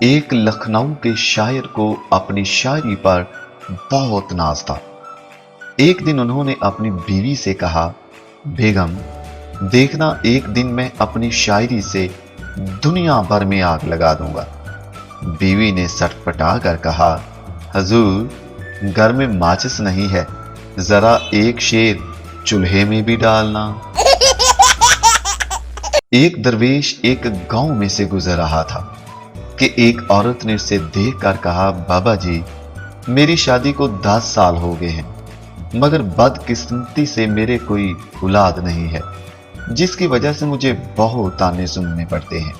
एक लखनऊ के शायर को अपनी शायरी पर बहुत नाज था। एक दिन उन्होंने अपनी बीवी से कहा, बेगम, देखना एक दिन मैं अपनी शायरी से दुनिया भर में आग लगा दूंगा। बीवी ने सटपटा कर कहा, हजूर, घर में माचिस नहीं है, जरा एक शेर चूल्हे में भी डालना। एक दरवेश एक गांव में से गुजर रहा था कि एक औरत ने उसे देखकर कहा, बाबा जी, मेरी शादी को 10 साल हो गए हैं, मगर बदकिस्मती से मेरे कोई औलाद नहीं है, जिसकी वजह से मुझे बहुत ताने सुनने पड़ते हैं।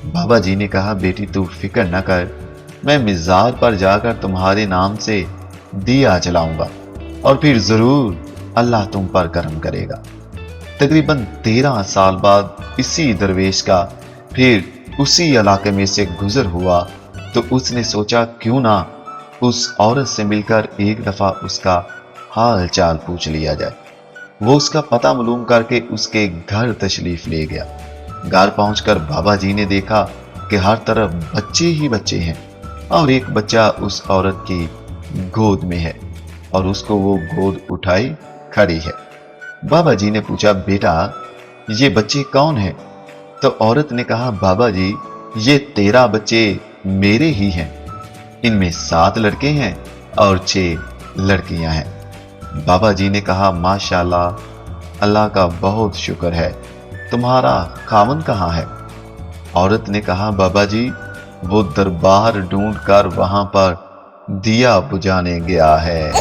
बाबा जी ने कहा, बेटी तू फिक्र न कर, मैं मिज़ार पर जाकर तुम्हारे नाम से दिया जलाऊंगा और फिर जरूर अल्लाह तुम पर करम करेगा। तकरीबन 13 साल बाद इसी दरवेश का फिर उसी इलाके में से गुजर हुआ तो उसने सोचा, क्यों ना उस औरत से मिलकर एक दफा उसका हाल चाल पूछ लिया जाए। वो उसका पता मालूम करके उसके घर तशरीफ ले गया। घर पहुंचकर बाबा जी ने देखा कि हर तरफ बच्चे ही बच्चे हैं और एक बच्चा उस औरत की गोद में है और उसको वो गोद उठाई खड़ी है। बाबा जी ने पूछा, बेटा, ये बच्चे कौन है? तो औरत ने कहा, बाबा जी, ये 13 बच्चे मेरे ही हैं। इनमें 7 लड़के हैं और 6 लड़कियां हैं। बाबा जी ने कहा, माशाल्लाह, अल्लाह का बहुत शुक्र है। तुम्हारा खावन कहाँ है? औरत ने कहा, बाबा जी, वो दरबार ढूंढकर वहां पर दिया बुझाने गया है।